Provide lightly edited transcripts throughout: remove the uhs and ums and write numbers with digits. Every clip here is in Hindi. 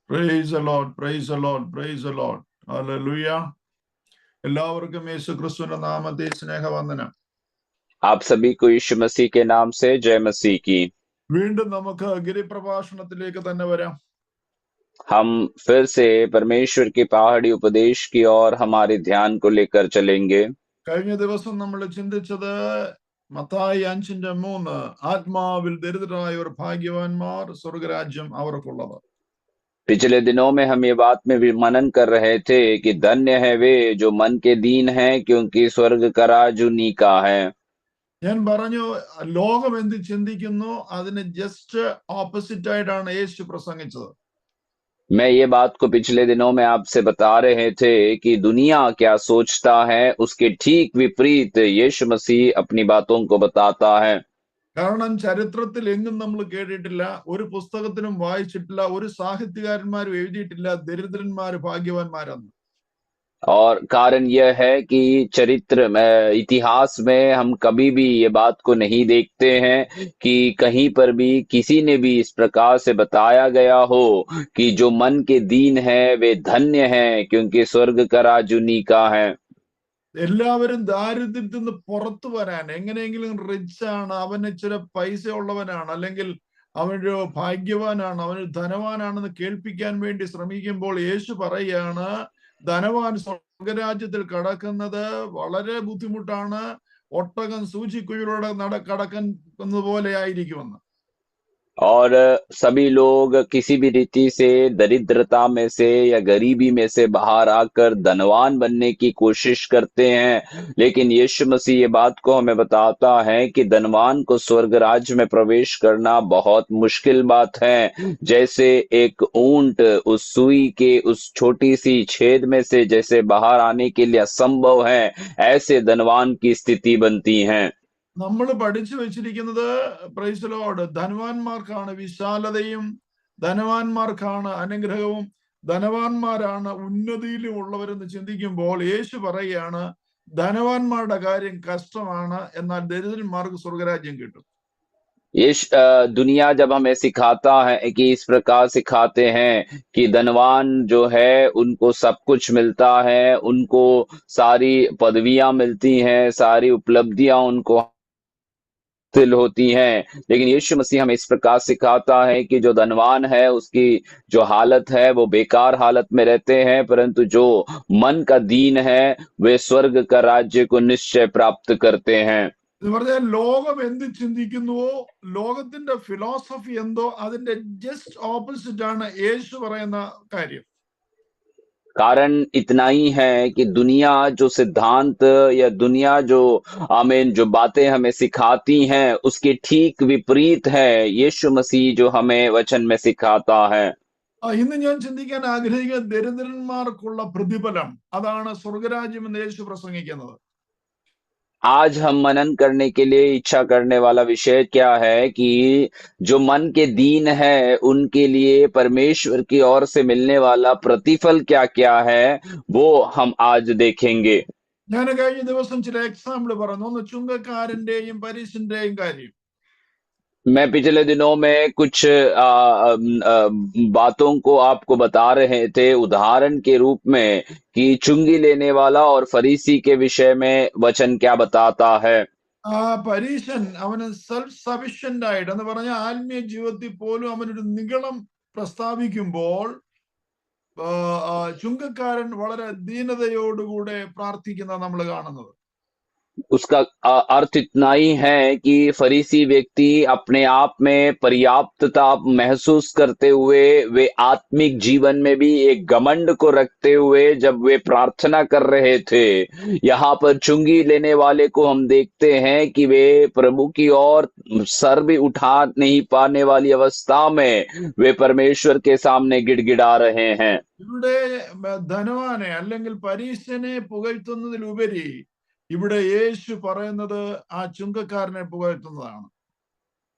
Praise the Lord, praise the Lord, praise the Lord. Hallelujah. എല്ലാവർക്കും യേശു ക്രിസ്തുവിന്റെ നാമത്തിൽ സ്നേഹവന്ദനം. आप सभी को यीशु मसीह के नाम से जय मसीह की। വീണ്ടും നമുക്ക് ഗിരിപ്രഭാഷണത്തിലേക്ക് തന്നെ വരാം. हम फिर से परमेश्वर के पहाड़ी उपदेश की ओर हमारे ध्यान को लेकर चलेंगे। കഴിഞ്ഞ ദിവസം നമ്മൾ ചിന്തിച്ചത് മത്തായി 5:3 ആത്മാവിൽ ദരിദ്രരായവർ ഭാഗ്യവാന്മാർ സ്വർഗരാജ്യം അവർക്കുള്ളത്. पिछले दिनों में हम ये बात में भी मनन कर रहे थे कि धन्य है वे जो मन के दीन हैं, क्योंकि स्वर्ग का राज उन्हीं का है। ഞാൻ പറഞ്ഞു ലോകം എന്ത് ചിന്തിക്കുന്നു അതിന് ജസ്റ്റ് ഓപ്പോസിറ്റ് ആയിട്ടാണ് യേശു പ്രസംഗിച്ചത്. मैं ये बात को पिछले दिनों में आपसे बता रहे थे कि दुनिया क्या सोचता है, उसके ठीक विपरीत यीशु मसीह अपनी बातों को बताता है। കാരണം ചരിത്രത്തിൽ എങ്ങും നമ്മൾ കേട്ടിട്ടില്ല, ഒരു പുസ്തകത്തിനും വായിച്ചിട്ടില്ല, ഒരു സാഹിത്യകാരന്മാരും എഴുതിയിട്ടില്ല ദരിദ്രന്മാര് ഭാഗ്യവാന്മാരെന്ന്. और कारण यह है कि चरित्र में, इतिहास में हम कभी भी ये बात को नहीं देखते हैं कि कहीं पर भी किसी ने भी इस प्रकार से बताया गया हो कि जो मन के दीन है वे धन्य हैं, क्योंकि स्वर्ग का राज उन्हीं का है। എല്ലാവരും ദാരിദ്ര്യത്തിൽ നിന്ന് പുറത്തു വരാൻ എങ്ങനെയെങ്കിലും റിച്ച് ആണ്, അവൻ ഇച്ചിരി പൈസ ഉള്ളവനാണ്, അല്ലെങ്കിൽ അവനൊരു ഭാഗ്യവാനാണ്, അവനൊരു ധനവാനാണെന്ന് കേൾപ്പിക്കാൻ വേണ്ടി ശ്രമിക്കുമ്പോൾ യേശു പറയുകയാണ് ധനവാൻ സ്വർഗരാജ്യത്തിൽ കടക്കുന്നത് വളരെ ബുദ്ധിമുട്ടാണ്, ഒട്ടകം സൂചിക്കുഴിയിലൂടെ കടക്കുന്നത് പോലെ ആയിരിക്കുമെന്ന്. और सभी लोग किसी भी रीति से दरिद्रता में से या गरीबी में से बाहर आकर धनवान बनने की कोशिश करते हैं, लेकिन यीशु मसीह ये बात को हमें बताता है कि धनवान को स्वर्ग राज्य में प्रवेश करना बहुत मुश्किल बात है। जैसे एक ऊंट उस सुई के उस छोटी सी छेद में से जैसे बाहर आने के लिए असंभव है, ऐसे धनवान की स्थिति बनती है। നമ്മൾ പഠിച്ചു വെച്ചിരിക്കുന്നത് പ്രൈസ് ലോർഡ് ധനവാന്മാർക്കാണ് വിശാലതയും, ധനവാന്മാർക്കാണ് അനുഗ്രഹവും, ധനവാന്മാരാണ് ഉന്നതിയിലും ഉള്ളവരെന്ന് ചിന്തിക്കുമ്പോൾ യേശു പറയുകയാണ് ധനവാന്മാരുടെ കാര്യം കഷ്ടമാണ്, എന്നാൽ ദരിദ്രന്മാർക്ക് സ്വർഗരാജ്യം കിട്ടും. दुनिया जब हमें सिखाता है कि इस प्रकार सिखाते हैं कि धनवान जो है उनको सब कुछ मिलता है, उनको सारी पदवियां मिलती हैं, सारी उपलब्धियां उनको हासिल होती हैं, लेकिन यीशु मसीह हमें इस प्रकार सिखाता है कि जो धनवान है उसकी जो हालत है वो बेकार हालत में रहते हैं, परंतु जो मन का दीन है वे स्वर्ग का राज्य को निश्चय प्राप्त करते हैं। എന്ന് പറഞ്ഞാൽ ലോകം എന്ത് ചിന്തിക്കുന്നുവോ, ലോകത്തിന്റെ ഫിലോസഫി എന്തോ അതിന്റെ ജസ്റ്റ് ഓപ്പോസിറ്റ് ആണ് യേശു പറയുന്ന കാര്യം. कारण इतना ही है कि दुनिया जो सिद्धांत या दुनिया जो जो बातें हमें सिखाती हैं उसके ठीक विपरीत है यीशु मसीह जो हमें वचन में सिखाता है। ഇന്ന് ഞാൻ ചിന്തിക്കാൻ ആഗ്രഹിക്കുന്ന ദരിദ്രന്മാർക്കുള്ള പ്രതിഫലം, അതാണ് സ്വർഗരാജ്യം എന്ന് യേശു പ്രസംഗിക്കുന്നത്. आज हम मनन करने के लिए इच्छा करने वाला विषय क्या है कि जो मन के दीन है उनके लिए परमेश्वर की ओर से मिलने वाला प्रतिफल क्या क्या है वो हम आज देखेंगे। ഞാൻ കഴിഞ്ഞ ദിവസം ചില എക്സാമ്പിൾ പറഞ്ഞു, ഒന്ന് ചുങ്കക്കാരന്റെയും പരീശന്റെയും കാര്യം. मैं पिछले दिनों में कुछ बातों को आपको बता रहे थे उदाहरण के रूप में कि चुंगी लेने वाला और फरीसी के विषय में वचन क्या बताता है। പരീശൻ അവന് സെൽഫ് സഫിഷ്യന്റ് ആയിട്ട് എന്ന് പറഞ്ഞ ആത്മീയ ജീവിതത്തിൽ പോലും അവനൊരു നിഗളം പ്രസ്താവിക്കുമ്പോൾ ചുങ്കക്കാരൻ വളരെ ദീനതയോടുകൂടെ പ്രാർത്ഥിക്കുന്ന നമ്മൾ കാണുന്നത്. उसका अर्थ इतना ही है कि फरीसी व्यक्ति अपने आप में पर्याप्तता महसूस करते हुए वे आत्मिक जीवन में भी एक घमंड को रखते हुए जब वे प्रार्थना कर रहे थे, यहाँ पर चुंगी लेने वाले को हम देखते हैं कि वे प्रभु की ओर सर भी उठा नहीं पाने वाली अवस्था में वे परमेश्वर के सामने गिड़गिड़ा रहे हैं। ഇവിടെ ധനവാനെ അല്ലെങ്കിൽ പരീശനെ പുകഴ്ത്തുന്നതിലുപരി ഇവിടെ യേശു പറയുന്നത് ആ ചുങ്കക്കാരനെ പുകഴ്ത്തുന്നതാണ്.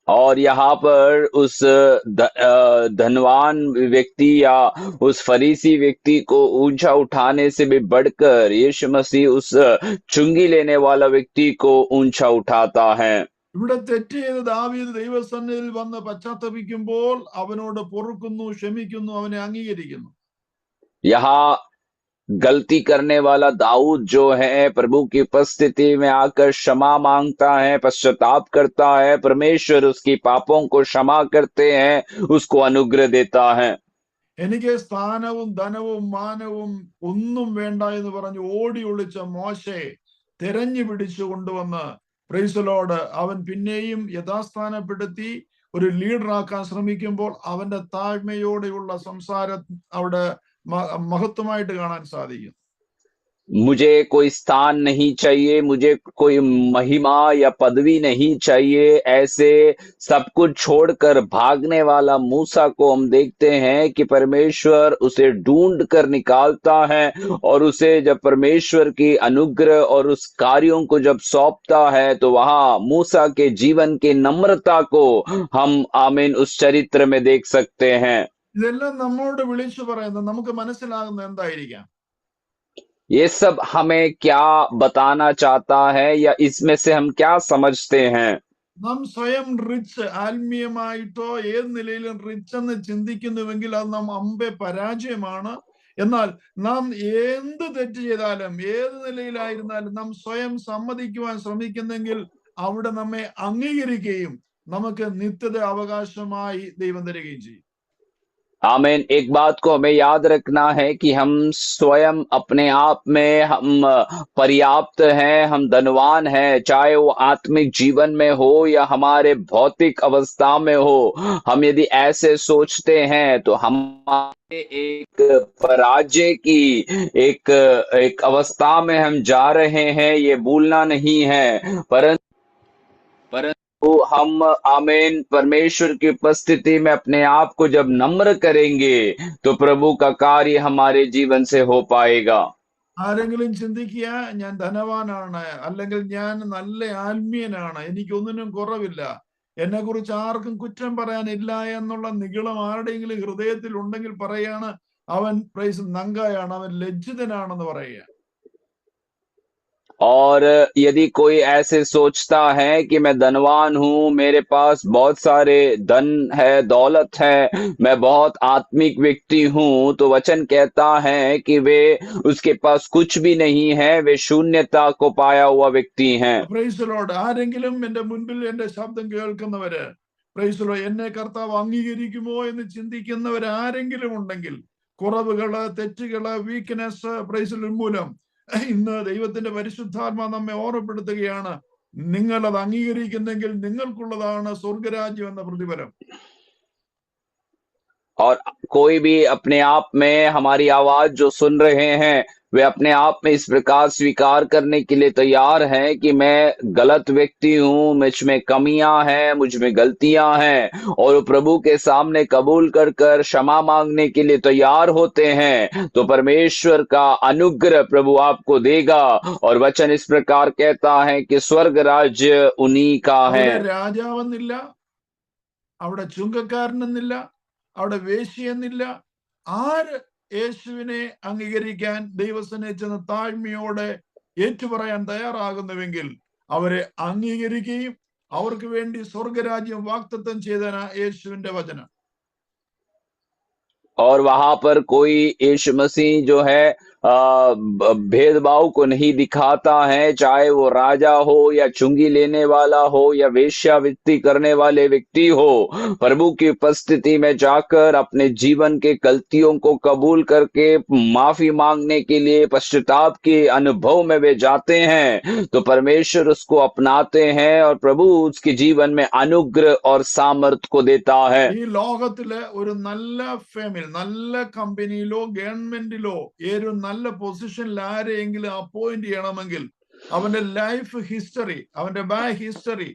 और यहाँ पर उस धनवान व्यक्ति या उस फरीसी व्यक्ति को ऊंचा उठाने से भी बढ़कर यीशु मसीह उस चुंगी लेने वाला व्यक्ति को ऊंचा उठाता है. ഇവിടെ തെറ്റ് ചെയ്ത് ദാവീദ് ദൈവസന്നിധിയിൽ വന്ന് പശ്ചാത്തപിക്കുമ്പോൾ അവനോട് പൊറുക്കുന്നു, ക്ഷമിക്കുന്നു, അവനെ അംഗീകരിക്കുന്നു. यहाँ गलती करने वाला दाऊद जो है प्रभु की उपस्थिति में आकर क्षमा मांगता है, पश्चाताप करता है, परमेश्वर उसकी पापों को क्षमा करते हैं, उसको अनुग्रह देता है। എനിക്ക് സ്ഥാനവും ധനവും മാനവും ഒന്നും വേണ്ട എന്ന് പറഞ്ഞ് ഓടി ഒളിച്ച മോശയെ തെരഞ്ഞു പിടിച്ചു കൊണ്ടുവന്ന് പ്രൈസലോട് അവൻ പിന്നെയും യഥാസ്ഥാനപ്പെടുത്തി ഒരു ലീഡറാക്കാൻ ശ്രമിക്കുമ്പോൾ അവന്റെ താഴ്മയോടെയുള്ള സംസാരം അവിടെ മഹത്വമായിട്ട് കാണാൻ സാധിക്കും. मुझे कोई स्थान नहीं चाहिए, मुझे कोई महिमा या पदवी नहीं चाहिए, ऐसे सब कुछ छोड़कर भागने वाला मूसा को हम देखते हैं कि परमेश्वर उसे ढूंढ कर निकालता है और उसे जब परमेश्वर की अनुग्रह और उस कार्यों को जब सौंपता है तो वहां मूसा के जीवन की नम्रता को हम आमीन उस चरित्र में देख सकते हैं। ഇതെല്ലാം നമ്മോട് വിളിച്ചു പറയുന്നത് നമുക്ക് മനസ്സിലാകുന്നത് എന്തായിരിക്കാം? ये सब हमें क्या बताना चाहता है या इसमें से हम क्या समझते हैं? നാം സ്വയം റിച്ച്, ആത്മീയമായിട്ടോ ഏത് നിലയിലും റിച്ച് എന്ന് ചിന്തിക്കുന്നുവെങ്കിൽ അത് നാം അമ്പെ പരാജയമാണ്. എന്നാൽ നാം എന്ത് തെറ്റ് ചെയ്താലും ഏത് നിലയിലായിരുന്നാലും നാം സ്വയം സമ്മതിക്കുവാൻ ശ്രമിക്കുന്നെങ്കിൽ അവിടെ നമ്മെ അംഗീകരിക്കുകയും നമുക്ക് നിത്യത അവകാശമായി ദൈവം തരികയും ചെയ്യും. आमीन। एक बात को हमें याद रखना है कि हम स्वयं अपने आप में हम पर्याप्त हैं, हम धनवान हैं, चाहे वो आत्मिक जीवन में हो या हमारे भौतिक अवस्था में हो। हम यदि ऐसे सोचते हैं तो हमारे एक पराजय की एक अवस्था में हम जा रहे हैं, ये भूलना नहीं है। परंतु तो हम आमीन परमेश्वर की उपस्थिति में अपने आप को जब नम्र करेंगे तो प्रभु का कार्य हमारे जीवन से हो पाएगा। ആരെങ്കിലും ചിന്തിക്കുക ഞാൻ ധനവാനാണ്, അല്ലെങ്കിൽ ഞാൻ നല്ല ആത്മീയനാണ്, എനിക്കൊന്നിനും കുറവില്ല, എന്നെ കുറിച്ച് ആർക്കും കുറ്റം പറയാനില്ല എന്നുള്ള നിഗളം ആരുടെയെങ്കിലും ഹൃദയത്തിൽ ഉണ്ടെങ്കിൽ പറയാണ് അവൻ നങ്കായാണ്, അവൻ ലജ്ജിതനാണെന്ന് പറയുക. और यदि कोई ऐसे सोचता है कि मैं धनवान हूं, मेरे पास बहुत सारे धन है, दौलत है, मैं बहुत आत्मिक व्यक्ति हूं, तो वचन कहता है कि वे उसके पास कुछ भी नहीं है, वे शून्यता को पाया हुआ व्यक्ति हैं। Praise Lord. ആരെങ്കിലും എന്റെ മുൻപിൽ എന്റെ ശബ്ദം കേൾക്കുന്നവര് പ്രൈസ് ലോർഡ് എന്നെ കർത്താവ് അംഗീകരിക്കുമോ എന്ന് ചിന്തിക്കുന്നവർ ആരെങ്കിലും ഉണ്ടെങ്കിൽ കുറവുകള്, തെറ്റുകള്, വീക്ക്നെസ് പ്രൈസ് മൂലം ഇന്ന് ദൈവത്തിന്റെ പരിശുദ്ധാത്മാ നമ്മെ ഓർമ്മപ്പെടുത്തുകയാണ്, നിങ്ങൾ അത് അംഗീകരിക്കുന്നെങ്കിൽ നിങ്ങൾക്കുള്ളതാണ് സ്വർഗരാജ്യം എന്ന പ്രതിഫലം. और कोई भी अपने आप में हमारी आवाज जो सुन रहे हैं वे अपने आप में इस प्रकार स्वीकार करने के लिए तैयार हैं कि मैं गलत व्यक्ति हूं, मुझ में कमियां हैं, मुझ में गलतियां हैं, और प्रभु के सामने कबूल कर कर क्षमा मांगने के लिए तैयार होते हैं तो परमेश्वर का अनुग्रह प्रभु आपको देगा। और वचन इस प्रकार कहता है कि स्वर्ग राज्य उन्हीं का है। രാജാവെന്നില്ല, അവിടെ ചുങ്കക്കാരനെന്നില്ല, അവിടെ വേശ്യയെന്നില്ല, ആര് യേശുവിനെ അംഗീകരിക്കാൻ ദൈവസന്നിധിയിൽ ചെന്ന് താഴ്മയോടെ ഏറ്റുപറയാൻ തയ്യാറാകുന്നുവെങ്കിൽ അവരെ അംഗീകരിക്കുകയും അവർക്ക് വേണ്ടി സ്വർഗരാജ്യം വാഗ്ദത്തം ചെയ്തന യേശുവിന്റെ വചനം. और वहां पर कोई यीशु मसीह जो है भेदभाव को नहीं दिखाता है, चाहे वो राजा हो या चुंगी लेने वाला हो या वेश्यावृत्ति करने वाले व्यक्ति हो। प्रभु की उपस्थिति में जाकर अपने जीवन के गलतियों को कबूल करके माफी मांगने के लिए पश्चाताप के अनुभव में वे जाते हैं तो परमेश्वर उसको अपनाते हैं और प्रभु उसके जीवन में अनुग्रह और सामर्थ को देता है। ഈ ലോകത്തിലെ ഒരു നല്ല ഫാമിലി, നല്ല കമ്പനിയിലോ ഗവൺമെന്റിലോ ഏതൊരു നല്ല പൊസിഷനിൽ ആരെയെങ്കിലും അപ്പോയിന്റ് ചെയ്യണമെങ്കിൽ അവന്റെ ലൈഫ് ഹിസ്റ്ററി, അവന്റെ ബാക്ക് ഹിസ്റ്ററി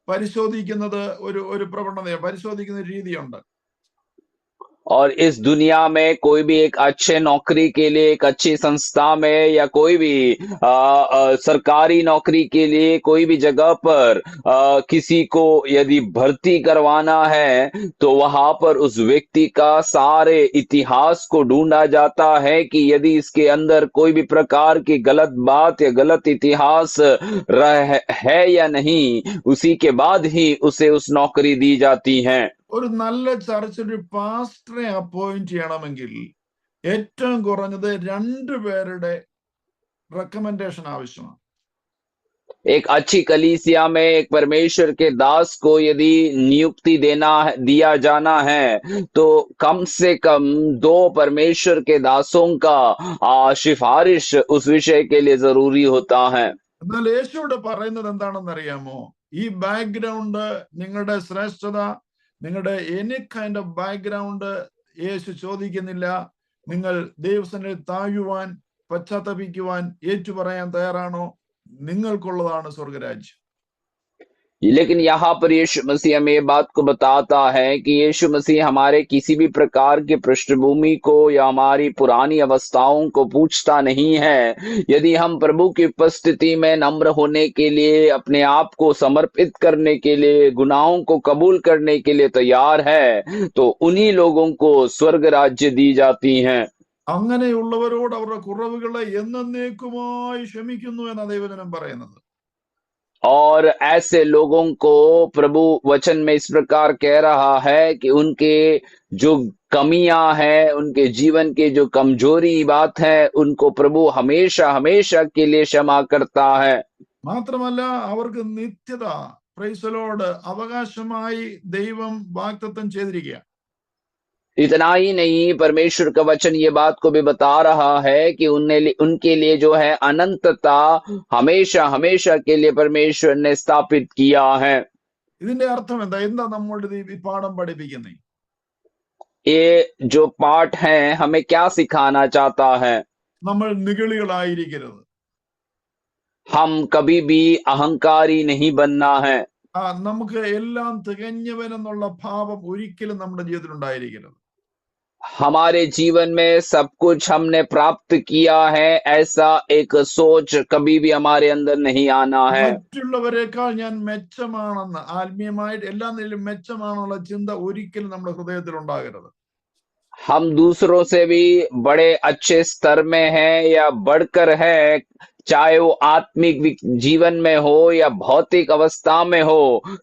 പരിശോധിക്കുന്നത് ഒരു പ്രവണത, പരിശോധിക്കുന്ന രീതിയുണ്ട്. और इस दुनिया में कोई भी एक अच्छे नौकरी के लिए, एक अच्छी संस्था में या कोई भी सरकारी नौकरी के लिए कोई भी जगह पर किसी को यदि भर्ती करवाना है तो वहां पर उस व्यक्ति का सारे इतिहास को ढूंढा जाता है कि यदि इसके अंदर कोई भी प्रकार की गलत बात या गलत इतिहास है या नहीं, उसी के बाद ही उसे उस नौकरी दी जाती है। ഒരു നല്ല ചർച്ചിൽ ഒരു പാസ്റ്ററെ അപ്പോയിന്റ് ചെയ്യണമെങ്കിൽ ഏറ്റവും കുറഞ്ഞത് 2 പേരുടെ റെക്കമെൻഡേഷൻ ആവശ്യമാണ്. एक अच्छी कलीसिया में एक परमेश्वर के दास को यदि नियुक्ति दिया जाना है तो कम से कम 2 परमेश्वर के दासों का सिफारिश उस विषय के लिए जरूरी होता है। എന്നാൽ യേശു ഇവിടെ പറയുന്നത് എന്താണെന്ന് അറിയാമോ? ഈ ബാക്ക്ഗ്രൗണ്ട്, നിങ്ങളുടെ ശ്രേഷ്ഠത, നിങ്ങളുടെ എനി കൈൻഡ് ഓഫ് ബാക്ക്ഗ്രൗണ്ട് യേശു ചോദിക്കുന്നില്ല. നിങ്ങൾ ദൈവസന്നിധിയിൽ താഴുവാൻ, പശ്ചാത്തപിക്കുവാൻ, ഏറ്റുപറയാൻ തയ്യാറാണോ? നിങ്ങൾക്കുള്ളതാണ് സ്വർഗരാജ്യം. लेकिन यहाँ पर यीशु मसीह हमें ये बात को बताता है कि यीशु मसीह हमारे किसी भी प्रकार की पृष्ठभूमि को या हमारी पुरानी अवस्थाओं को पूछता नहीं है। यदि हम प्रभु की उपस्थिति में नम्र होने के लिए, अपने आप को समर्पित करने के लिए, गुनाहों को कबूल करने के लिए तैयार है तो उन्हीं लोगों को स्वर्ग राज्य दी जाती हैं। അങ്ങനെയുള്ളവരോട് അവരുടെ കുറവുകളെ എന്നേക്കുമായി ക്ഷമിക്കുന്നു എന്ന ദൈവവചനം പറയുന്നത്. और ऐसे लोगों को प्रभु वचन में इस प्रकार कह रहा है कि उनके जो कमियां हैं, उनके जीवन के जो कमजोरी बात है, उनको प्रभु हमेशा हमेशा के लिए क्षमा करता है। മാത്രമല്ല അവർക്ക് നിത്യത, പ്രൈസ് ദി ലോർഡ്, അവകാശമായി ദൈവം വാഗ്ദത്തം ചെയ്തിരിക്കുക. इतना ही नहीं, परमेश्वर का वचन ये बात को भी बता रहा है कि उनके लिए जो है अनंतता हमेशा हमेशा के लिए परमेश्वर ने स्थापित किया है। ഇതിന്റെ അർത്ഥം എന്താ? എന്താ നമ്മളുടെ ഈ പാഠം പഠിപ്പിക്കുന്നത്? ये जो पाठ है हमें क्या सिखाना चाहता है? നമ്മൾ നിഗളികളായിരിക്കരുത്. हम कभी भी अहंकारी नहीं बनना है। നമുക്ക് എല്ലാം തികഞ്ഞവനെന്നുള്ള ഭാവം ഒരിക്കലും നമ്മുടെ ജീവിതത്തിൽ ഉണ്ടായിരിക്കരുത്. हमारे जीवन में सब कुछ हमने प्राप्त किया है, ऐसा एक सोच कभी भी हमारे अंदर नहीं आना है। മറ്റുള്ളവരെക്കാൾ ഞാൻ മെച്ചമാണെന്ന്, ആത്മീയമായിട്ട് എല്ലാ നിലയിലും മെച്ചമാണെന്നുള്ള ചിന്ത ഒരിക്കലും നമ്മുടെ ഹൃദയത്തിൽ ഉണ്ടാകരുത്. हम दूसरों से भी बड़े अच्छे स्तर में हैं या बढ़कर है, चाहे वो आत्मिक जीवन में हो या भौतिक अवस्था में हो,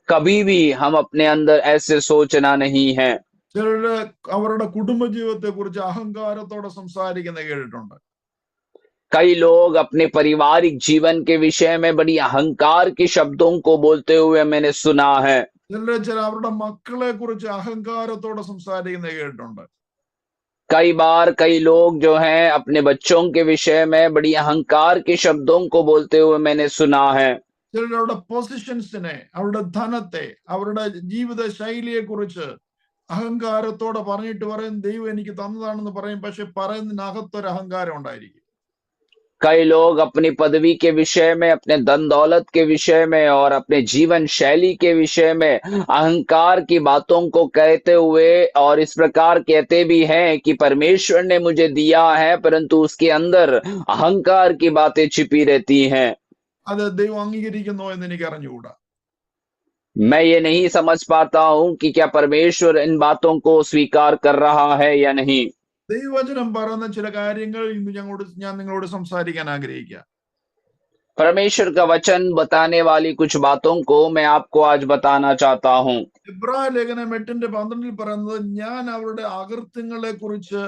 कभी भी हम अपने अंदर ऐसे सोचना नहीं है। ചിലര് അവരുടെ കുടുംബജീവിതത്തെ കുറിച്ച് അഹങ്കാരത്തോടെ സംസാരിക്കുന്ന കേട്ടിട്ടുണ്ട്. कई लोग अपने पारिवारिक जीवन के विषय में बड़ी अहंकार के शब्दों को बोलते हुए मैंने सुना है। ചില അവരുടെ മക്കളെ കുറിച്ച് അഹങ്കാരത്തോടെ സംസാരിക്കുന്ന കേട്ടിട്ടുണ്ട്. कई बार कई लोग जो हैं अपने बच्चों के विषय में बड़ी अहंकार के शब्दों को बोलते हुए मैंने सुना है। ചിലർ അവരുടെ പൊസിഷൻസിനെ, അവരുടെ ധനത്തെ, അവരുടെ ജീവിത ശൈലിയെ കുറിച്ച് അഹങ്കാരത്തോടെ പറഞ്ഞിട്ട് പറയും ദൈവം എനിക്ക് തന്നതാണെന്ന് പറയും. പക്ഷെ പറയുന്നതിനകത്തൊരു അഹങ്കാരം ഉണ്ടായിരിക്കും. कई लोग अपनी पदवी के विषय में, अपने धन दौलत के विषय में और अपने जीवन शैली के विषय में अहंकार की बातों को कहते हुए और इस प्रकार कहते भी हैं कि परमेश्वर ने मुझे दिया है, परंतु उसके अंदर अहंकार की बातें छिपी रहती हैं। അത് ദൈവം അംഗീകരിക്കുന്നോ എന്ന് എനിക്ക് അറിഞ്ഞുകൂടാ. मैं ये नहीं समझ पाता हूं कि क्या परमेश्वर इन बातों को स्वीकार कर रहा है या नहीं। ദൈവവചനം പറയുന്ന ചില കാര്യങ്ങൾ ഇന്ന് ഞാൻ നിങ്ങളോട് സംസാരിക്കാൻ ആഗ്രഹിക്കുക. परमेश्वर का वचन बताने वाली कुछ बातों को मैं आपको आज बताना चाहता हूं। ഇബ്രായ ലേഖനം 8:12 പറയുന്നത്, ഞാൻ അവരുടെ അകൃത്യങ്ങളെ കുറിച്ച്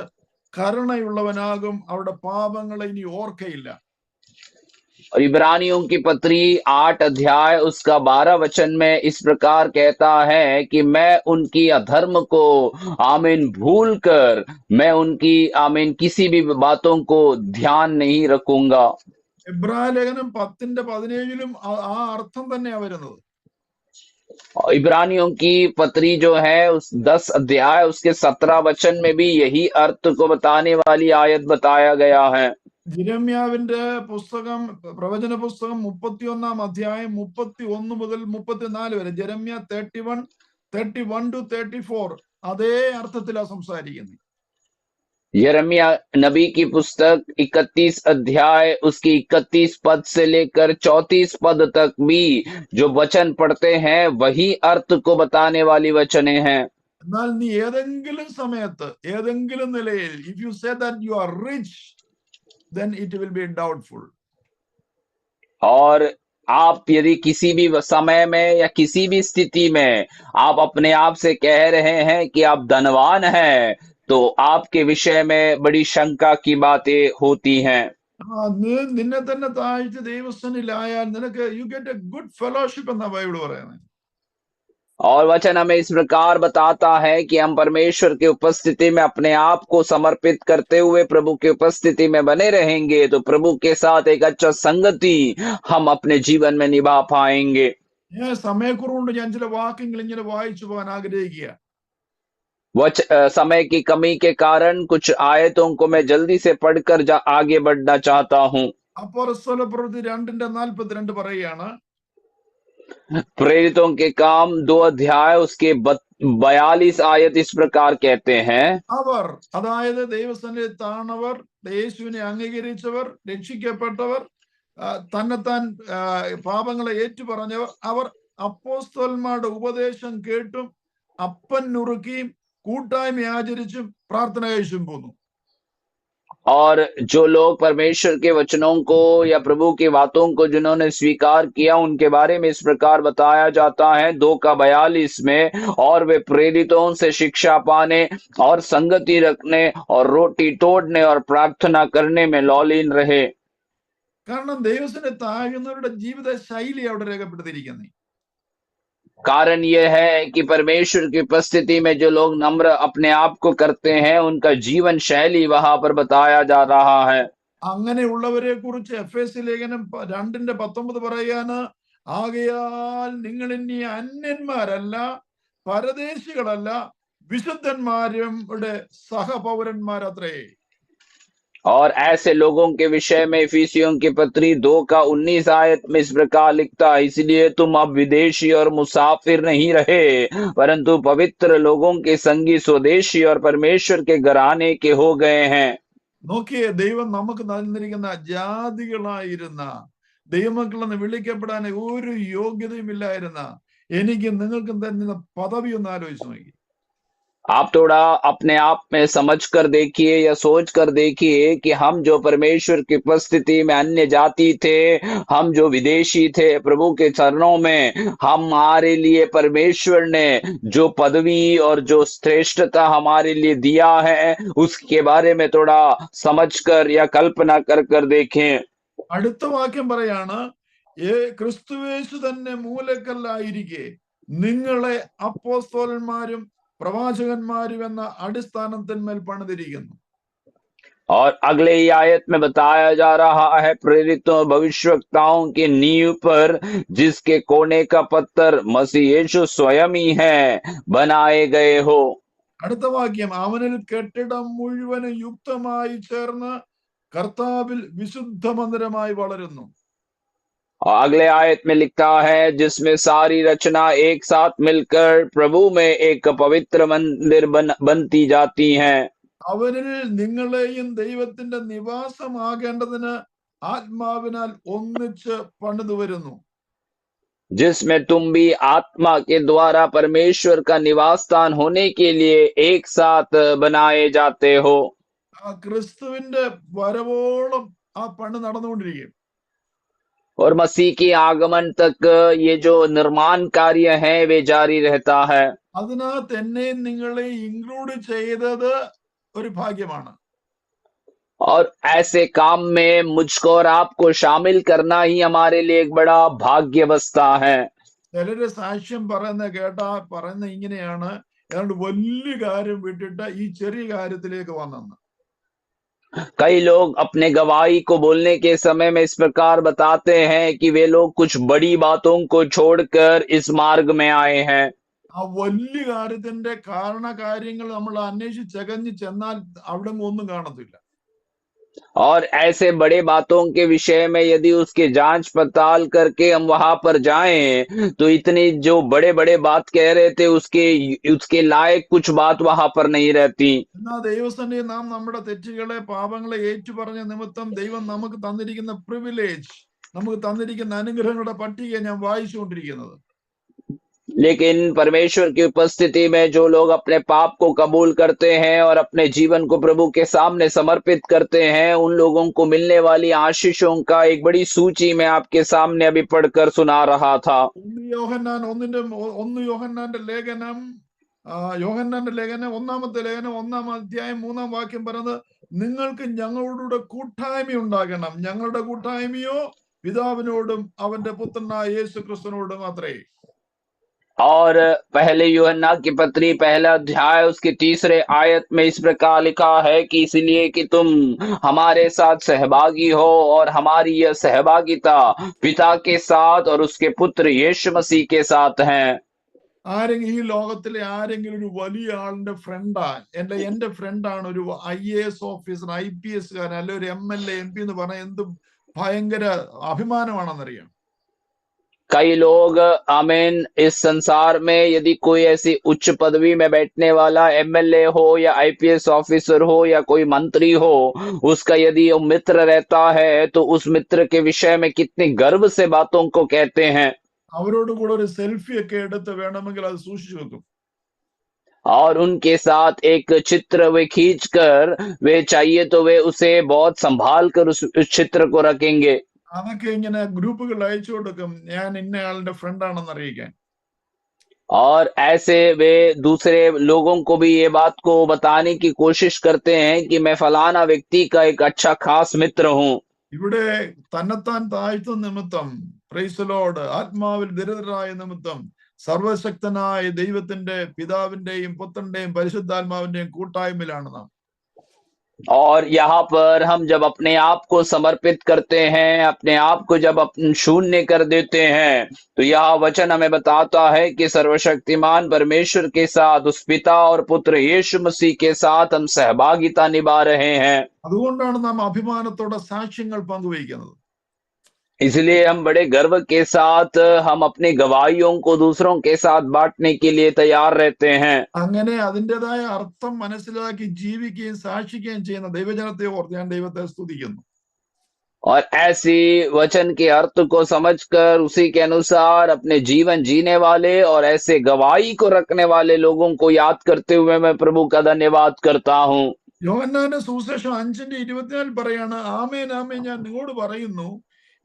കരുണയുള്ളവനാകും, അവരുടെ പാപങ്ങളെ ഇനി ഓർക്കയില്ല. और इब्रानियों की पत्री 8 अध्याय उसका 12 वचन में इस प्रकार कहता है कि मैं उनकी अधर्म को आमीन भूल कर मैं उनकी आमीन किसी भी बातों को ध्यान नहीं रखूंगा। ഇബ്രായ ലേഖനം 10:17 ആ അർത്ഥം തന്നെയാ വരുന്നത്. इब्रानियों की पत्री जो है उस 10 अध्याय उसके 17 वचन में भी यही अर्थ को बताने वाली आयत बताया गया है। യിരെമ്യാവിന്റെ പുസ്തകം, പ്രവചന പുസ്തകം 31 അധ്യായം 31 മുതൽ 34 വരെ, ജെരമ്യ 31 to 34, അതേ അർത്ഥത്തിലാ സംസാരിക്കുന്നത്. यिर्मयाह नबी की पुस्तक 31 अध्याय उसकी 31 पद से लेकर 34 पद तक भी जो वचन पढ़ते हैं वही अर्थ को बताने वाली वचने हैं। എന്നാൽ നീ ഏതെങ്കിലും സമയത്ത് ഏതെങ്കിലും നിലയിൽ if you say that you are rich, then it will be doubtful. और आप यदि किसी भी समय में या किसी भी स्थिति में आप अपने आप से कह रहे हैं कि आप धनवान हैं, तो आपके विषय में बड़ी शंका की बातें होती हैं। നിന്നെ തന്നെ താഴ്ത്തി ദൈവസ്ഥനിലായാൽ നിനക്ക് you get a good fellowship എന്നാ ബൈബിൾ പറയുന്നത്. और वचन हमें इस प्रकार बताता है कि हम परमेश्वर की उपस्थिति में अपने आप को समर्पित करते हुए प्रभु की उपस्थिति में बने रहेंगे तो प्रभु के साथ एक अच्छा संगति हम अपने जीवन में निभा पाएंगे। സമയക്കുറവുണ്ട് ഞാൻ ചില വാക്യങ്ങൾ ഇങ്ങനെ വായിച്ചു പോകാൻ ആഗ്രഹിക്കുക. समय की कमी के कारण कुछ आयतों को मैं जल्दी से पढ़कर आगे बढ़ना चाहता हूँ। അപ്പോസ്തല പ്രവൃത്തി 2:42 പറയുകയാണ്, प्रेरितों के काम 2 अध्याय उसके 42 आयत इस प्रकार कहते हैं, അവർ അതായത് ദൈവസന്നിധിയിൽ താണവർ, യേശുവിനെ അംഗീകരിച്ചവർ, രക്ഷിക്കപ്പെട്ടവർ, തന്നെത്താൻ പാപങ്ങളെ ഏറ്റുപറഞ്ഞവർ, അവർ അപ്പോസ്തലന്മാരുടെ ഉപദേശം കേട്ടും അപ്പൻ നുറുക്കിയും കൂട്ടായ്മ ആചരിച്ചും പ്രാർത്ഥന കഴിച്ചും പോന്നു. और जो लोग परमेश्वर के वचनों को या प्रभु की बातों को जिन्होंने स्वीकार किया उनके बारे में इस प्रकार बताया जाता है 2:42 में, और वे प्रेरितों से शिक्षा पाने और संगति रखने और रोटी तोड़ने और प्रार्थना करने में लौलीन रहे। കാരണം ദൈവത്തിന് താഴുന്നവരുടെ ജീവിത ശൈലി അവിടെ രേഖപ്പെടുത്തിയിരിക്കുന്നത്. कारण यह है कि परमेश्वर की उपस्थिति में जो लोग नम्र अपने आप को करते हैं उनका जीवन शैली वहां पर बताया जा रहा है। അങ്ങനെയുള്ളവരെ കുറിച്ച് എഫേസ്യ ലേഖനം 2:19 പറയാണ്, ആകയാൽ നിങ്ങൾ ഇനി അന്യന്മാരല്ല, പരദേശികളല്ല, വിശുദ്ധന്മാരുടെ സഹപൗരന്മാരത്രേ. और ऐसे लोगों के विषय में इफिसियों की पत्री 2:19 आयत में इस प्रकार लिखता है, इसलिए तुम अब विदेशी और मुसाफिर नहीं रहे परंतु पवित्र लोगों के संगी स्वदेशी और परमेश्वर के घराने के हो गए हैं। നോക്കിയേ, ദൈവം നമുക്ക് നൽകിയിരിക്കുന്ന ജാതികളായിരുന്ന ദൈവമക്കളെന്ന് വിളിക്കപ്പെടാൻ ഒരു യോഗ്യതയും ഇല്ലായിരുന്ന എനിക്കും നിങ്ങൾക്കും തരുന്ന പദവി ഒന്ന് ആലോചിച്ച് നോക്കി. आप थोड़ा अपने आप में समझ कर देखिए या सोच कर देखिए कि हम जो परमेश्वर की उपस्थिति में अन्य जाति थे, हम जो विदेशी थे, प्रभु के चरणों में हमारे लिए परमेश्वर ने जो पदवी और जो श्रेष्ठता हमारे लिए दिया है उसके बारे में थोड़ा समझकर या कल्पना कर देखें। അടുത്ത വാക്യം പറയാണ്, ക്രിസ്തുയേശു തന്നെ മൂലക്കല്ലായിരിക്കെ നിങ്ങളെ അപ്പോസ്തലന്മാരും പ്രവാചകന്മാരും എന്ന അടിസ്ഥാനത്തിന്മേൽ പണിതിരിക്കുന്നു. और अगले ही आयत में बताया जा रहा है, प्रेरितों भविष्यवक्ताओं की नींव पर जिसके कोने का पत्थर मसीह यीशु स्वयं ही है बनाए गए हो। അടുത്ത വാക്യം, അവനിൽ കെട്ടിടം മുഴുവനും യുക്തമായി ചേർന്ന് കർത്താവിൽ വിശുദ്ധ മന്ദിരമായി വളരുന്നു. और अगले आयत में लिखा है, जिसमें सारी रचना एक साथ मिलकर प्रभु में एक पवित्र मंदिर बनती जाती हैं। അവനിൽ നിങ്ങളെയും ദൈവത്തിന്റെ നിവാസമാകേണ്ടതിന് ആത്മാവിനാൽ ഒന്നിച്ച് പണിതു വരുന്നു. जिसमें तुम भी आत्मा के द्वारा परमेश्वर का निवास स्थान होने के लिए एक साथ बनाए जाते हो। ക്രിസ്തുവിന്റെ വരവോളം ആ പണി നടന്നുകൊണ്ടിരിക്കും. और मसीह के आगमन तक ये जो निर्माण कार्य है वे जारी रहता है। അതിനകത്ത് എന്നെയും നിങ്ങളെ ഇൻക്ലൂഡ് ചെയ്തത് ഒരു ഭാഗ്യമാണ്. और ऐसे काम में मुझको और आपको शामिल करना ही हमारे लिए एक बड़ा भाग्यवस्था है। ചിലര് സാക്ഷ്യം പറയുന്ന ഇങ്ങനെയാണ്, ഏതാണ്ട് വലിയ കാര്യം വിട്ടിട്ട് ഈ ചെറിയ കാര്യത്തിലേക്ക് വന്നെന്ന്. कई लोग अपने गवाही को बोलने के समय में इस प्रकार बताते हैं कि वे लोग कुछ बड़ी बातों को छोड़कर इस मार्ग में आए हैं। ആ വലിയ കാര്യത്തിന്റെ കാരണകാര്യങ്ങൾ നമ്മൾ അന്വേഷിച്ചകഞ്ഞ് ചെന്നാൽ അവിടെ ഒന്നും കാണത്തില്ല. और ऐसे बड़े बातों के विषय में यदि उसके जांच पड़ताल करके हम वहां पर जाएं तो इतनी जो बड़े बड़े बात कह रहे थे उसके उसके लायक कुछ बात वहां पर नहीं रहती। എന്നാ ദൈവസന്നിധി നാം നമ്മുടെ തെറ്റുകളെ പാപങ്ങളെ ഏറ്റുപറഞ്ഞ നിമിത്തം ദൈവം നമുക്ക് തന്നിരിക്കുന്ന പ്രിവിലേജ്, നമുക്ക് തന്നിരിക്കുന്ന അനുഗ്രഹങ്ങളുടെ പട്ടിക ഞാൻ വായിച്ചുകൊണ്ടിരിക്കുന്നത്. लेकिन परमेश्वर की उपस्थिति में जो लोग अपने पाप को कबूल करते हैं और अपने जीवन को प्रभु के सामने समर्पित करते हैं, उन लोगों को मिलने वाली आशीषों का एक बड़ी सूची मैं आपके सामने अभी पढ़कर सुना रहा था। യോഹന്നാന്റെ ലേഖനം ഒന്നാമത്തെ ലേഖനം 1-ാം അധ്യായം 3-ാം വാക്യം പറയുന്നത്, നിങ്ങൾക്ക് ഞങ്ങളോടുകൂടെ കൂട്ടായ്മ ഉണ്ടാകണം. ഞങ്ങളുടെ കൂട്ടായ്മയോ പിതാവിനോടും അവന്റെ പുത്രനായ യേശു ക്രിസ്തുവിനോടും മാത്രമേ. और पहले यूहन्ना की पत्री पहला अध्याय उसके तीसरे आयत में इस प्रकार लिखा है कि इसलिए कि तुम हमारे साथ सहभागी हो और हमारी यह सहभागिता पिता के साथ और उसके पुत्र यीशु मसीह के साथ है। ആരെങ്കിലും ഈ ലോകത്തിലെ ആരെങ്കിലും ഒരു വലിയ ആളിന്റെ ഫ്രണ്ടാണ്, എന്റെ ഫ്രണ്ടാണ് ഒരു IAS ഓഫീസർ, IPS കാരൻ, അല്ലെ ഒരു MLA MP എന്ന് പറഞ്ഞാൽ എന്ത് ഭയങ്കര അഭിമാനമാണെന്നറിയാം. कई लोग आमीन इस संसार में यदि कोई ऐसी उच्च पदवी में बैठने वाला MLA हो या IPS ऑफिसर हो या कोई मंत्री हो, उसका यदि वो मित्र रहता है तो उस मित्र के विषय में कितनी गर्व से बातों को कहते हैं। അവരോട് കൂടെ ഒരു സെൽഫി ഒക്കെ എടുത്ത് വേണമെങ്കിൽ അത് സൂക്ഷിച്ചു വെക്കും. और उनके साथ एक चित्र वे खींचकर वे चाहिए तो वे उसे बहुत संभाल कर उस चित्र को रखेंगे। അതൊക്കെ ഇങ്ങനെ ഗ്രൂപ്പുകൾ അയച്ചു കൊടുക്കും, ഞാൻ ഇന്നയാളുടെ ഫ്രണ്ടാണെന്ന് അറിയിക്കാൻ. और ऐसे वे दूसरे लोगों को भी ये बात को बताने की कोशिश करते हैं कि मैं फलाना व्यक्ति का एक अच्छा खास मित्र हूं। ഇവിടെ തന്നെത്താൻ താഴ്ത്തുന്ന നിമിത്തം, പ്രൈസ് ലോർഡ്, ആത്മാവിൽ ദരിദ്രരായ നിമിത്തം സർവശക്തനായ ദൈവത്തിന്റെ പിതാവിന്റെയും പുത്രന്റെയും പരിശുദ്ധാത്മാവിന്റെയും കൂട്ടായ്മയിലാണ് നാം. और यहाँ पर हम जब अपने आप को समर्पित करते हैं, अपने आप को जब शून्य कर देते हैं, तो यह वचन हमें बताता है कि सर्वशक्तिमान परमेश्वर के साथ, उस पिता और पुत्र यीशु मसीह के साथ हम सहभागिता निभा रहे हैं। അതുകൊണ്ടാണ് നാം അഭിമാനത്തോടെ സാക്ഷ്യങ്ങൾ പങ്കുവയ്ക്കുന്നത്. इसलिए हम बड़े गर्व के साथ हम अपनी गवाहियों को दूसरों के साथ बांटने के लिए तैयार रहते हैं। അങ്ങനെ അതിൻ്റെതായ അർത്ഥം മനസ്സിലാക്കി ജീവിക്കുകയും സാക്ഷിക്കുകയും ചെയ്യുന്ന ദൈവജനത്തെ ഓർത്ത് ഞാൻ ദൈവത്തെ സ്തുതിക്കുന്നു. और ऐसी वचन के अर्थ को समझकर उसी के अनुसार अपने जीवन जीने वाले और ऐसे गवाही को रखने वाले लोगों को याद करते हुए मैं प्रभु का धन्यवाद करता हूँ। യോഹന്നാന്റെ സുവിശേഷം 5:24 പറയാണ്, ആമേൻ ആമേൻ ഞാൻ നിങ്ങളോട് പറയുന്നു,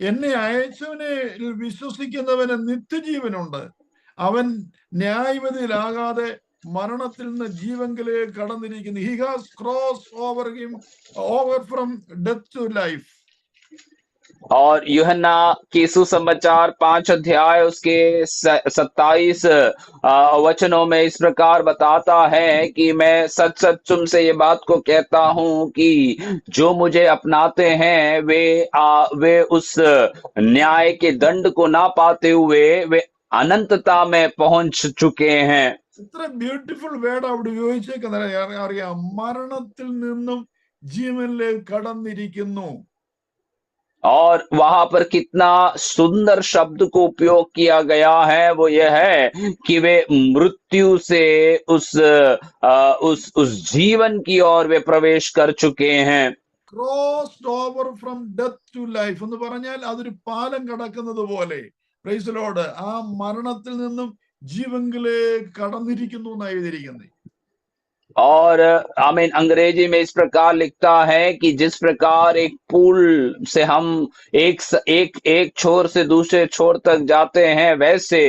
എന്നെ അയച്ചവനെ വിശ്വസിക്കുന്നവന് നിത്യജീവനുണ്ട്. അവൻ ന്യായവിധിയിലാകാതെ മരണത്തിൽ നിന്ന് ജീവങ്കിലേക്ക് കടന്നിരിക്കുന്നു. He has crossed over from death to life. और यूहन्ना की सुसमाचार 5 अध्याय उसके 27 वचनों में इस प्रकार बताता है कि मैं सच सच तुमसे ये बात को कहता हूं कि जो मुझे अपनाते हैं वे उस न्याय के दंड को ना पाते हुए वे अनंतता में पहुंच चुके हैं। ഇത്ര ബ്യൂട്ടിഫുൾ വേർഡ് അവിടെ ഉപയോഗിച്ചേക്കുന്നത് അറിയാം, മരണത്തിൽ നിന്നും ജീവനിലേക്ക് കടന്നിരിക്കുന്നു. और वहां पर कितना सुंदर शब्द को उपयोग किया गया है, वो यह है कि वे मृत्यु से उस जीवन की ओर वे प्रवेश कर चुके हैं। Crossed over from death to life എന്ന് പറഞ്ഞാൽ അതൊരു പാലം കടക്കുന്നത് പോലെ, പ്രൈസ് ലോർഡ്, ആ മരണത്തിൽ നിന്നും ജീവങ്കിലേക്ക് കടന്നിരിക്കുന്നു എന്നാണ് എഴുതിയിരിക്കുന്നത്. और आमीन अंग्रेजी में इस प्रकार लिखता है कि जिस प्रकार एक पुल से हम एक छोर से दूसरे छोर तक जाते हैं, वैसे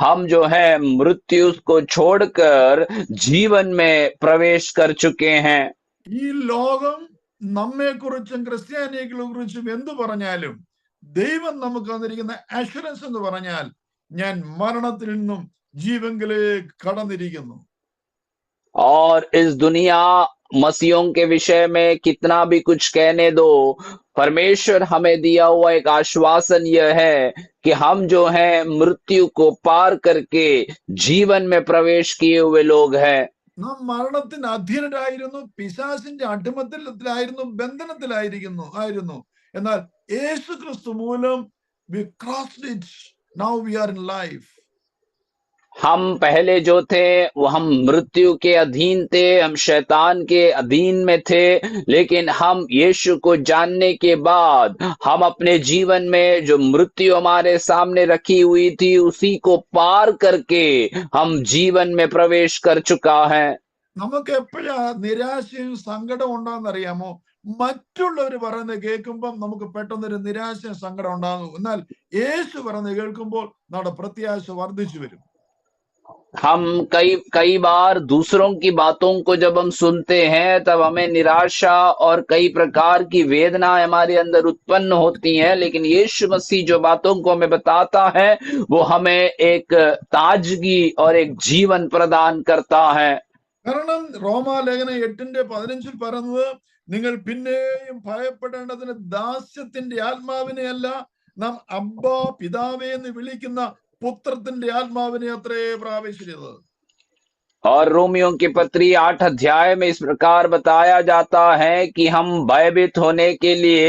हम जो है मृत्यु को छोड़कर जीवन में प्रवेश कर चुके हैं। ഈ ലോകം നമ്മെ കുറിച്ചും ക്രിസ്ത്യാനികളെ കുറിച്ചും എന്ത് പറഞ്ഞാലും ദൈവം നമുക്ക് തന്നിരിക്കുന്ന അഷുറൻസ് എന്ന് പറഞ്ഞാൽ, ഞാൻ മരണത്തിൽ നിന്നും ജീവങ്കിലേക്ക് കടന്നിരിക്കുന്നു. और इस दुनिया मसीहों के विषय में कितना भी कुछ कहने दो, परमेश्वर हमें दिया हुआ एक आश्वासन यह है कि हम जो हैं मृत्यु को पार करके जीवन में प्रवेश किए हुए लोग हैं। നാം മരണത്തിന് അധീനരായിരുന്നു, പിശാചിന്റെ അടിമത്തത്തിലായിരുന്നു, ബന്ധനത്തിലായിരുന്നു. എന്നാൽ യേശു ക്രിസ്തു മൂലം we crossed it. Now we are in life. हम पहले जो थे वो हम मृत्यु के अधीन थे, हम शैतान के अधीन में थे, लेकिन हम यीशु को जानने के बाद हम अपने जीवन में जो मृत्यु हमारे सामने रखी हुई थी उसी को पार करके हम जीवन में प्रवेश कर चुका है। നമുക്ക് എപ്പോഴാ നിരാശയും സങ്കടം ഉണ്ടാകുന്നറിയാമോ? മറ്റുള്ളവർ പറയുന്നത് കേൾക്കുമ്പോൾ നമുക്ക് പെട്ടെന്നൊരു നിരാശയും സങ്കടം ഉണ്ടാകും. എന്നാൽ യേശു പറയുന്നത് കേൾക്കുമ്പോൾ നമ്മുടെ പ്രത്യാശ വർദ്ധിച്ചു വരും. हम कई बार दूसरों की बातों को जब हम सुनते हैं तब हमें निराशा और कई प्रकार की वेदनाएं हमारे अंदर उत्पन्न होती हैं, लेकिन यीशु मसीह जो बातों को हमें बताता है वो हमें एक ताजगी और एक जीवन प्रदान करता है। കാരണം റോമാലേഖനം 8:15 പറയുന്നത്, നിങ്ങൾ പിന്നെയും ഭയപ്പെടേണ്ടതിന് ദാസ്യത്തിന്റെ ആത്മാവിനെ അല്ല, നാം അബ്ബാ പിതാവേ എന്ന് വിളിക്കുന്ന പുത്രത്തിന്റെ ആത്മാവിനെ അത്രേ പ്രാപിച്ചിരുന്നത്. और रोमियो की पत्री 8 अध्याय में इस प्रकार बताया जाता है कि हम भयभीत होने के लिए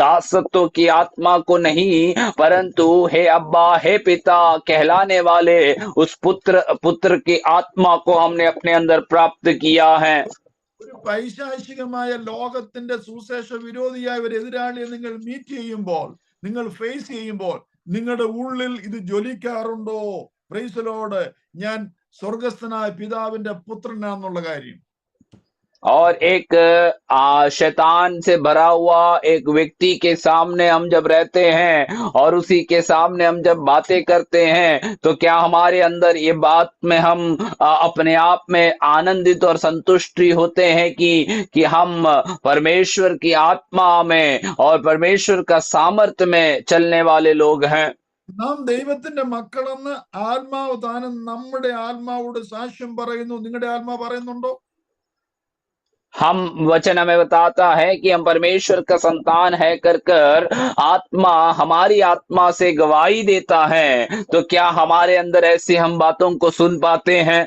दासत्व की आत्मा को नहीं परंतु हे अब्बा हे पिता कहलाने वाले उस पुत्र की आत्मा को हमने अपने अंदर प्राप्त किया है। ഒരു പൈശാചികമായ ലോകത്തിന്റെ സുവിശേഷ വിരോധിയായ ഒരു എതിരാളിയെ നിങ്ങൾ മീറ്റ് ചെയ്യുമ്പോൾ, നിങ്ങൾ ഫേസ് ചെയ്യുമ്പോൾ നിങ്ങളുടെ ഉള്ളിൽ ഇത് ജ്വലിക്കാറുണ്ടോ? പ്രൈസ് ദി ലോർഡ്, ഞാൻ സ്വർഗസ്ഥനായ പിതാവിന്റെ പുത്രനാണെന്നുള്ള കാര്യം. और एक शैतान से भरा हुआ एक व्यक्ति के सामने हम जब रहते हैं और उसी के सामने हम जब बातें करते हैं तो क्या हमारे अंदर ये बात में हम अपने आप में आनंदित और संतुष्टि होते हैं कि हम परमेश्वर की आत्मा में और परमेश्वर का सामर्थ्य में चलने वाले लोग हैं। നാം ദൈവത്തിന്റെ മക്കളെന്ന് ആത്മാവ് താനും നമ്മുടെ ആത്മാവോട് സാക്ഷ്യം പറയുന്നു. നിങ്ങളുടെ ആത്മാവ് പറയുന്നുണ്ടോ? हम वचन हमें बताता है कि हम परमेश्वर का संतान है कर आत्मा हमारी आत्मा से गवाही देता है, तो क्या हमारे अंदर ऐसी हम बातों को सुन पाते हैं?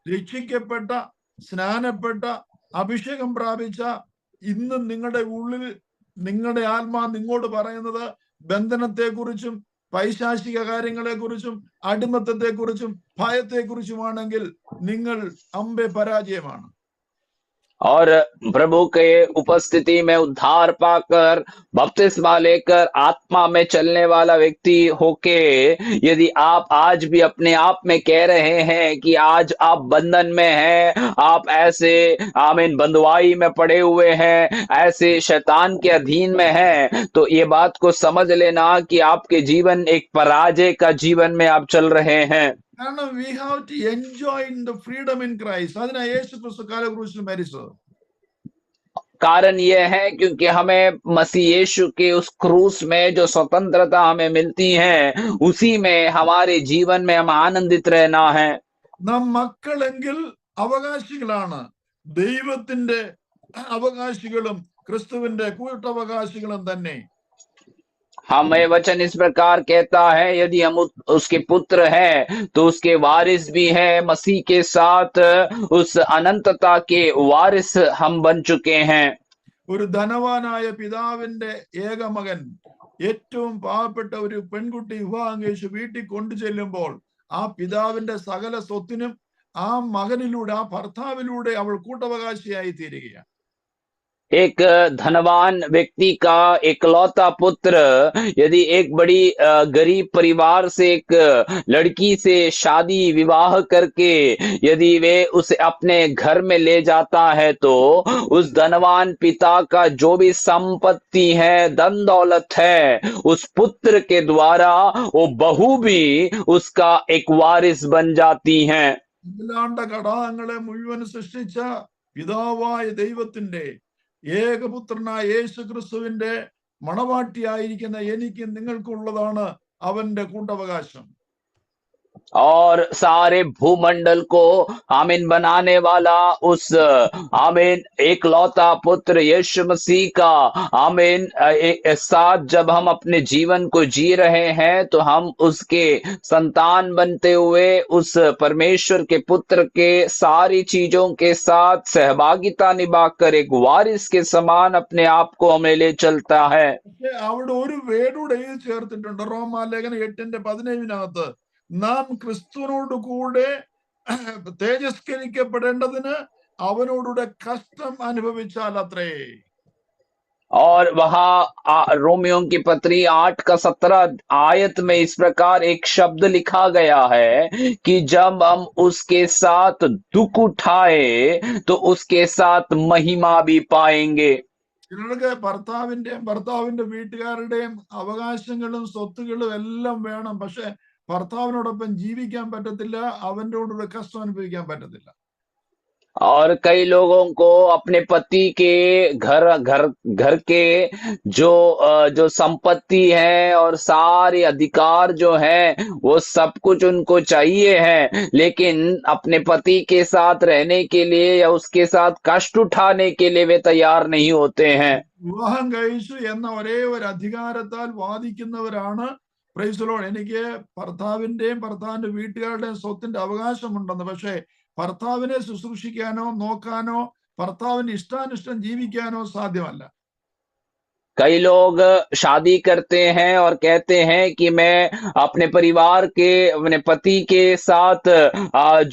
രക്ഷിക്കപ്പെട്ട, സ്നാനപ്പെട്ട, അഭിഷേകം പ്രാപിച്ച ഇന്ന് നിങ്ങളുടെ ഉള്ളിൽ നിങ്ങളുടെ ആത്മാ നിങ്ങളോട് പറയുന്നത് ബന്ധനത്തെ കുറിച്ചും പൈശാചിക കാര്യങ്ങളെ കുറിച്ചും അടിമത്തത്തെ കുറിച്ചും ഭയത്തെ കുറിച്ചുമാണെങ്കിൽ നിങ്ങൾ അമ്പെ പരാജയമാണ്. और प्रभु के उपस्थिति में उद्धार पाकर बपतिस्मा लेकर आत्मा में चलने वाला व्यक्ति होके यदि आप आज भी अपने आप में कह रहे हैं कि आज आप बंधन में हैं, आप ऐसे आमीन बंधुआई में पड़े हुए हैं, ऐसे शैतान के अधीन में हैं, तो ये बात को समझ लेना कि आपके जीवन एक पराजय का जीवन में आप चल रहे हैं। കാരണം we have to enjoy the freedom in Christ. അതിനാ യേശു ക്രിസ്തു കാലക്രൂശിൽ മരിച്ചത്. कारण यह है क्योंकि हमें मसीह यीशु के उस क्रूस में जो स्वतंत्रता हमें मिलती है उसी में हमारे जीवन में हम आनंदित रहना है। നാം മക്കളെങ്കിൽ അവകാശികളാണ്. ദൈവത്തിന്റെ അവകാശികളും ക്രിസ്തുവിന്റെ കൂട്ടവകാശികളും തന്നെ. हमें वचन इस प्रकार कहता है यदि हम उसके पुत्र हैं तो उसके वारिस भी हैं, मसीह के साथ उस अनंतता के वारिस हम बन चुके हैं। ഒരു ധനവാനായ പിതാവിന്റെ ഏകമകൻ ഏറ്റവും പാവപ്പെട്ട ഒരു പെൺകുട്ടി വിവാഹം കഴിച്ച് വീട്ടിൽ കൊണ്ടു ചെല്ലുമ്പോൾ ആ പിതാവിന്റെ സകല സ്വത്തിനും ആ മകനിലൂടെ, ആ ഭർത്താവിലൂടെ അവൾ കൂട്ടവകാശിയായി തീരുകയാണ്. एक धनवान व्यक्ति का इकलौता पुत्र यदि एक बड़ी गरीब परिवार से एक लड़की से शादी विवाह करके यदि वे उसे अपने घर में ले जाता है तो उस धनवान पिता का जो भी संपत्ति है, धन दौलत है, उस पुत्र के द्वारा वो बहू भी उसका एक वारिस बन जाती हैं। ഘടകങ്ങളെ മുഴുവൻ സൃഷ്ടിച്ച പിതാവായ ദൈവത്തിന്റെ ഏകപുത്രനായ യേശു ക്രിസ്തുവിന്റെ മണവാട്ടിയായിരിക്കുന്ന എനിക്ക് നിങ്ങൾക്കുള്ളതാണ് അവന്റെ കൂട്ടവകാശം. और सारे भूमंडल को आमीन बनाने वाला उस आमीन एकलौता पुत्र यीशु मसीह का आमीन साथ जब हम अपने जीवन को जी रहे हैं तो हम उसके संतान बनते हुए उस परमेश्वर के पुत्र के सारी चीजों के साथ सहभागिता निभाकर एक वारिस के समान अपने आप को हमें ले चलता है। പക്ഷെ അവിടെ ഒരു വേടൂടെ ചേർത്തിട്ടുണ്ട്. റോമാലേഖനം 8:17 നാം ക്രിസ്തുവിനോട് കൂടെ തേജസ്കരിക്കപ്പെടേണ്ടതിന് അവനോടുകൂടെ കഷ്ടം അനുഭവിച്ചാൽ അത്രേ. और वहां रोमियो की पत्री 8:17 आयत में इस प्रकार एक शब्द लिखा गया है कि जब हम उसके साथ दुख उठाए तो उसके साथ महिमा भी पाएंगे। ചിലർക്ക് ഭർത്താവിന്റെ വീട്ടുകാരുടെയും അവകാശങ്ങളും സ്വത്തുകളും എല്ലാം വേണം. പക്ഷെ ഭർത്താവിനോടൊപ്പം ജീവിക്കാൻ പറ്റത്തില്ല, അവന്റെ കൂടെ കഷ്ടം അനുഭവിക്കാൻ പറ്റത്തില്ല. और कई लोगों को अपने पति के घर के जो संपत्ति है और सारे अधिकार जो है वो सब कुछ उनको चाहिए है, लेकिन अपने पति के साथ रहने के लिए या उसके साथ कष्ट उठाने के लिए वे तैयार नहीं होते हैं। വിവാഹം കഴിച്ചു എന്ന ഒരേ ഒരു അധികാരത്താൽ വാദിക്കുന്നവരാണ് പ്രൈസ് ദി ലോർഡ് എനിക്ക് ഭർത്താവിന്റെ വീട്ടുകാരുടെയും സ്വത്തിന്റെ അവകാശമുണ്ടെന്ന്. പക്ഷേ ഭർത്താവിനെ ശുശ്രൂഷിക്കാനോ നോക്കാനോ ഭർത്താവിന്റെ ഇഷ്ടാനിഷ്ടം ജീവിക്കാനോ സാധ്യമല്ല. कई लोग शादी करते हैं और कहते हैं कि मैं अपने परिवार के अपने पति के साथ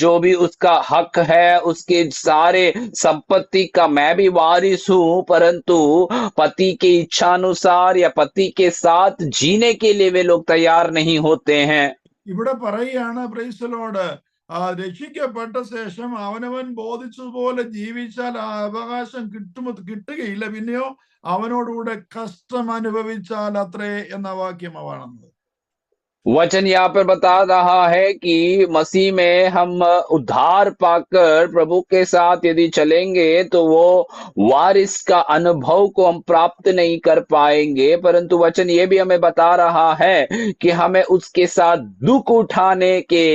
जो भी उसका हक है उसके सारे संपत्ति का मैं भी वारिस हूं, परंतु पति के इच्छानुसार या पति के साथ जीने के लिए वे लोग तैयार नहीं होते हैं। ഇവിടെ പറയുകയാണ് പ്രൈസ് ദി ലോർഡ് രക്ഷിക്കപ്പെട്ട ശേഷം അവനവൻ ബോധിച്ചതുപോലെ ജീവിച്ചാൽ ആ അവകാശം കിട്ടുകയില്ല, പിന്നെയോ അവനോടുകൂടെ കഷ്ടം അനുഭവിച്ചാൽ അത്രേ എന്ന വാക്യമാണെന്നത്. वचन यहाँ पर बता रहा है कि मसीह में हम उद्धार पाकर प्रभु के साथ यदि चलेंगे तो वो वारिस का अनुभव को हम प्राप्त नहीं कर पाएंगे, परंतु वचन ये भी हमें बता रहा है कि हमें उसके साथ दुख उठाने के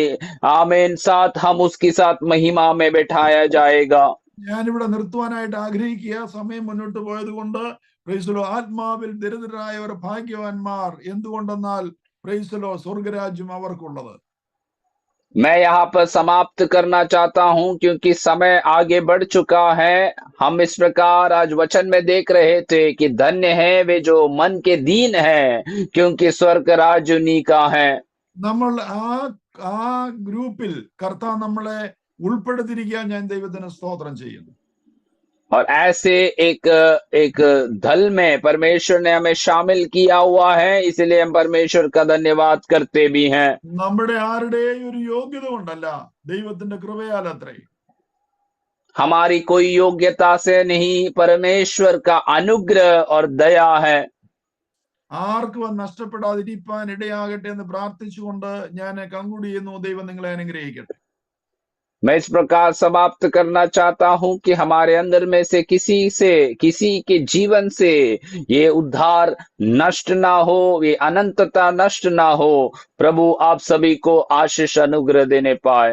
आमीन साथ हम उसके साथ महिमा में बैठाया जाएगा। ഞാനിവിടെ നിർത്തുവാനായിട്ട് ആഗ്രഹിക്കുക, സമയം മുന്നോട്ട് പോയത് കൊണ്ട്. പ്രൈസ് ആത്മാവിൽ ദരിദ്രരായവർ ഭാഗ്യവാന്മാർ, എന്തുകൊണ്ടെന്നാൽ പ്രൈസ് സ്വർഗരാജ്യം അവർക്കുള്ളത്. मैं यहाँ पर समाप्त करना चाहता हूं क्योंकि समय आगे बढ़ चुका है। हम इस प्रकार आज वचन में देख रहे थे कि धन्य है वे जो मन के दीन है क्योंकि स्वर्ग राज्य उन्हीं का है। നമ്മൾ ആ ഗ്രൂപ്പിൽ കർത്താവ് നമ്മളെ ഉൾപ്പെടുത്തിയിരിക്കാൻ ഞാൻ ദൈവത്തിന് സ്തോത്രം ചെയ്യുന്നു. और ऐसे एक दल में परमेश्वर ने हमें शामिल किया हुआ है, इसलिए हम परमेश्वर का धन्यवाद करते भी हैं। നമ്മുടെ ആരുടെയും ഒരു യോഗ്യത കൊണ്ടല്ല, ദൈവത്തിന്റെ കൃപയാൽ അത്രേ. हमारी कोई योग्यता से नहीं, परमेश्वर का अनुग्रह और दया है। ആർക്കും അത് നഷ്ടപ്പെടാതിരിക്കാൻ ഇടയാകട്ടെ എന്ന് പ്രാർത്ഥിച്ചുകൊണ്ട് ഞാൻ കൺക്ലൂഡ് ചെയ്യുന്നു. ദൈവം നിങ്ങളെ അനുഗ്രഹിക്കട്ടെ. मैं इस प्रकार समाप्त करना चाहता हूं कि हमारे अंदर में से किसी के जीवन से ये उद्धार नष्ट ना हो, ये अनंतता नष्ट ना हो। प्रभु आप सभी को आशीष अनुग्रह देने पाए।